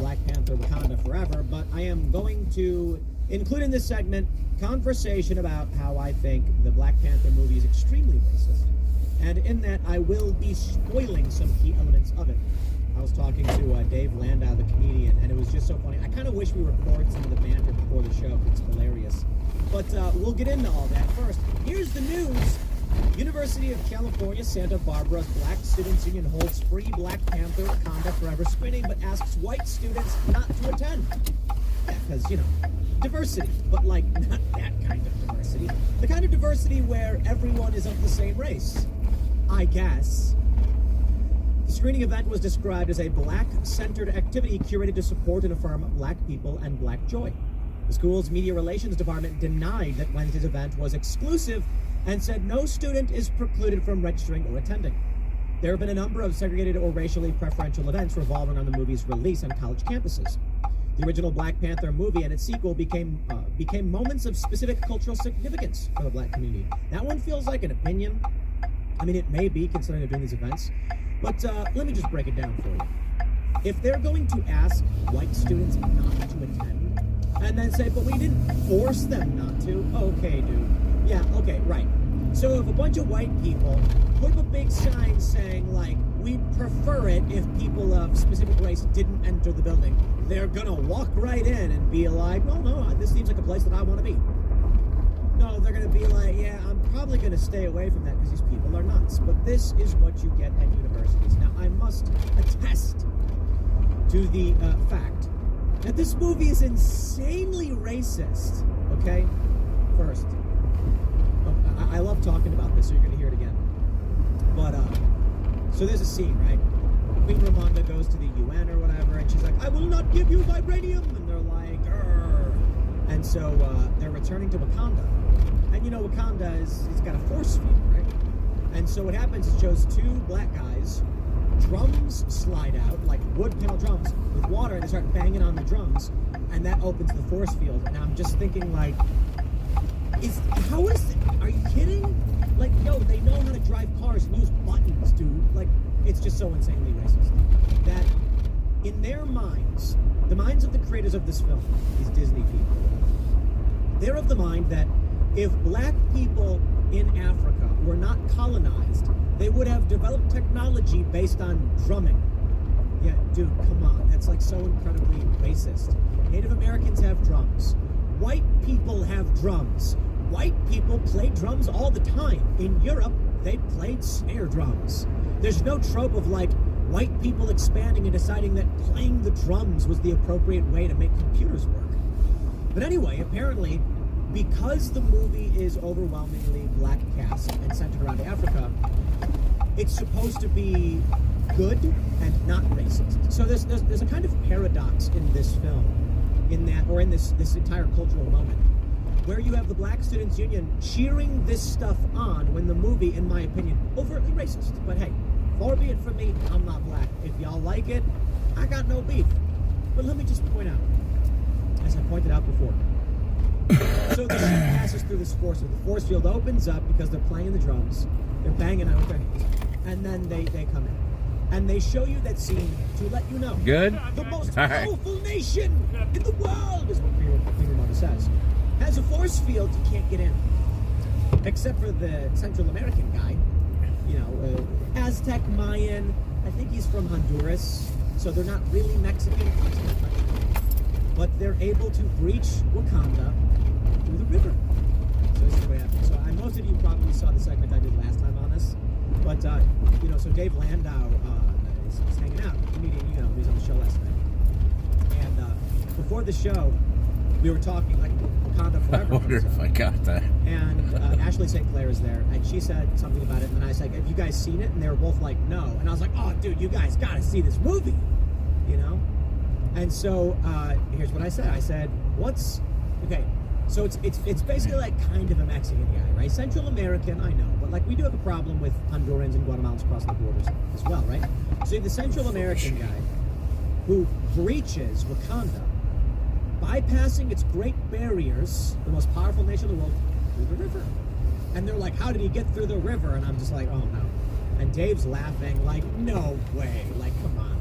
Black Panther Wakanda Forever, but I am going to include in this segment conversation about how I think the Black Panther movie is extremely racist, and in that I will be spoiling some key elements of it. I was talking to Dave Landau, the comedian, and it was just so funny. I kind of wish we recorded some of the banter before the show, it's hilarious. But we'll get into all that. First, here's the news. University of California, Santa Barbara's Black Students Union holds free Black Panther Wakanda Forever screening, but asks white students not to attend. Yeah, because, you know, diversity, but like not that kind of diversity. The kind of diversity where everyone is of the same race, I guess. The screening event was described as a Black-centered activity curated to support and affirm Black people and Black joy. The school's media relations department denied that Wednesday's event was exclusive and said no student is precluded from registering or attending. There have been a number of segregated or racially preferential events revolving around the movie's release on college campuses. The original Black Panther movie and its sequel became moments of specific cultural significance for the Black community. That one feels like an opinion. I mean, it may be, considering they're doing these events. But let me just break it down for you. If they're going to ask white students not to attend, and then say, but we didn't force them not to, okay, dude. Yeah, okay, right. So if a bunch of white people put up a big sign saying, like, we'd prefer it if people of specific race didn't enter the building, they're gonna walk right in and be like, well, no, this seems like a place that I want to be. No, they're gonna be like, yeah, I'm probably gonna stay away from that because these people are nuts. But this is what you get at universities. Now, I must attest to the fact that this movie is insanely racist, okay? First, I love talking about this, so you're going to hear it again. But, so there's a scene, right? Queen Ramonda goes to the UN or whatever, and she's like, I will not give you vibranium! And they're like, Grr. And so they're returning to Wakanda. And you know, Wakanda it's got a force field, right? And so what happens is it shows two black guys, drums slide out, like wood panel drums, with water, and they start banging on the drums, and that opens the force field. And I'm just thinking, like, are you kidding? Like, yo, they know how to drive cars and use buttons, dude. Like, it's just so insanely racist. That, in their minds, the minds of the creators of this film, these Disney people, they're of the mind that if black people in Africa were not colonized, they would have developed technology based on drumming. Yeah, dude, come on. That's like so incredibly racist. Native Americans have drums. White people have drums. White people play drums all the time. In Europe, they played snare drums. There's no trope of like white people expanding and deciding that playing the drums was the appropriate way to make computers work. But anyway, apparently, because the movie is overwhelmingly black cast and centered around Africa, it's supposed to be good and not racist. So there's a kind of paradox in this film, in that, or in this entire cultural moment, where you have the Black Students Union cheering this stuff on when the movie, in my opinion, overtly racist. But hey, far be it from me, I'm not black. If y'all like it, I got no beef. But let me just point out, as I pointed out before, so the ship passes through this force field. The force field opens up because they're playing the drums, they're banging out with their hands, and then they come in. And they show you that scene to let you know. Good. The most powerful nation in the world, is what Queen Ramonda says, has a force field you can't get in. Except for the Central American guy. You know, Aztec, Mayan, I think he's from Honduras. So they're not really Mexican. But they're able to breach Wakanda through the river. So this is what happened. So most of you probably saw the segment I did last time on this. But, you know, so Dave Landau is hanging out. Comedian, you know, he was on the show last night. And before the show, we were talking, like, Wakanda Forever. I wonder if I got that. And Ashley St. Clair is there, and she said something about it, and then I said, have you guys seen it? And they were both like, no. And I was like, oh, dude, you guys gotta see this movie, you know? And so, here's what I said. I said, okay, so it's basically like kind of a Mexican guy, right? Central American, I know, but like we do have a problem with Hondurans and Guatemalans crossing the borders as well, right? So you have the Central American guy who breaches Wakanda, bypassing its great barriers, the most powerful nation in the world, through the river. And they're like, how did he get through the river? And I'm just like, oh no. And Dave's laughing like, no way. Like, come on,